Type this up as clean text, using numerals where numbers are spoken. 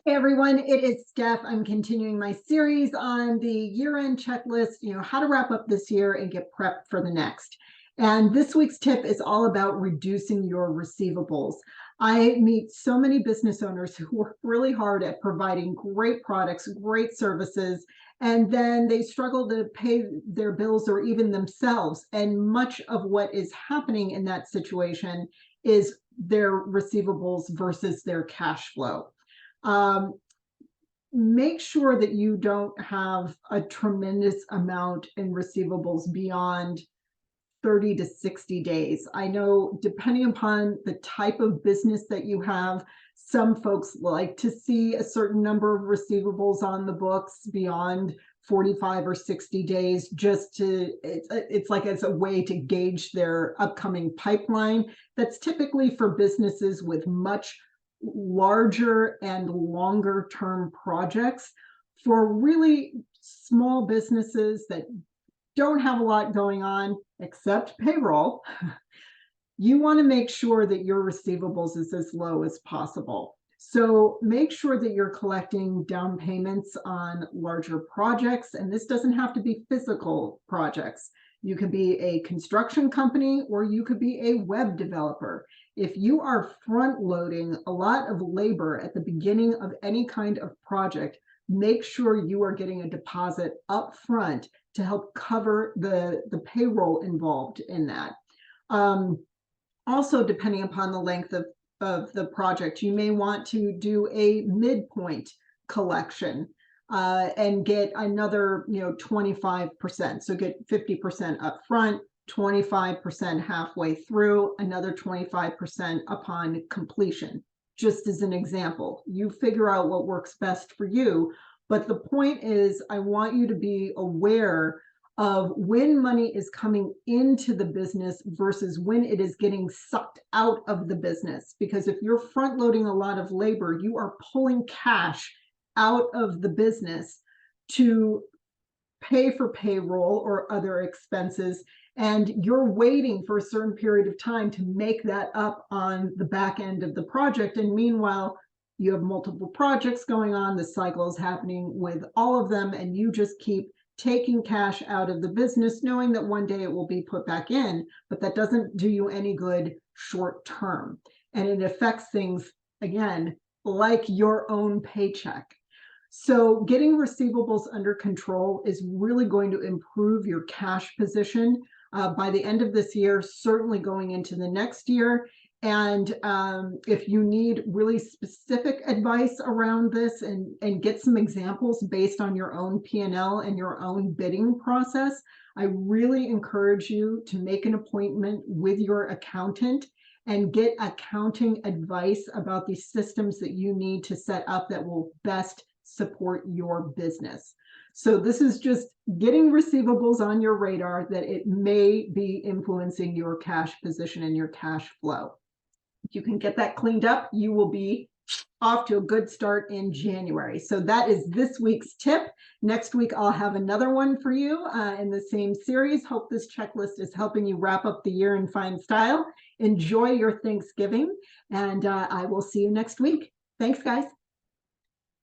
Hey everyone, it is Steph. I'm continuing my series on the year-end checklist, how to wrap up this year and get prepped for the next. And this week's tip is all about reducing your receivables. I meet so many business owners who work really hard at providing great products, great services, and then they struggle to pay their bills or even themselves. And much of what is happening in that situation is their receivables versus their cash flow. Um, make sure that you don't have a tremendous amount in receivables beyond 30 to 60 days. I know depending upon the type of business that you have, some folks like to see a certain number of receivables on the books beyond 45 or 60 days, just to, it's like as a way to gauge their upcoming pipeline. That's typically for businesses with much larger and longer term projects. For really small businesses that don't have a lot going on except payroll, you want to make sure that your receivables is as low as possible. So make sure that you're collecting down payments on larger projects. And this doesn't have to be physical projects. You could be a construction company or you could be a web developer. If you are front loading a lot of labor at the beginning of any kind of project, make sure you are getting a deposit up front to help cover the payroll involved in that. Also, depending upon the length of the project, you may want to do a midpoint collection and get another 25%. So get 50% up front, 25% halfway through, another 25% upon completion. Just as an example, you figure out what works best for you. But the point is, I want you to be aware of when money is coming into the business versus when it is getting sucked out of the business. Because if you're front loading a lot of labor, you are pulling cash out of the business to pay for payroll or other expenses, and you're waiting for a certain period of time to make that up on the back end of the project. And meanwhile, you have multiple projects going on, the cycle is happening with all of them, and you just keep taking cash out of the business, knowing that one day it will be put back in, but that doesn't do you any good short term. And it affects things, again, like your own paycheck. So getting receivables under control is really going to improve your cash position by the end of this year, certainly going into the next year. And if you need really specific advice around this and get some examples based on your own P&L and your own bidding process, I really encourage you to make an appointment with your accountant and get accounting advice about the systems that you need to set up that will best support your business. So this is just getting receivables on your radar that it may be influencing your cash position and your cash flow. If you can get that cleaned up, you will be off to a good start in January. So that is this week's tip. Next week, I'll have another one for you in the same series. Hope this checklist is helping you wrap up the year in fine style. Enjoy your Thanksgiving, and I will see you next week. Thanks, guys.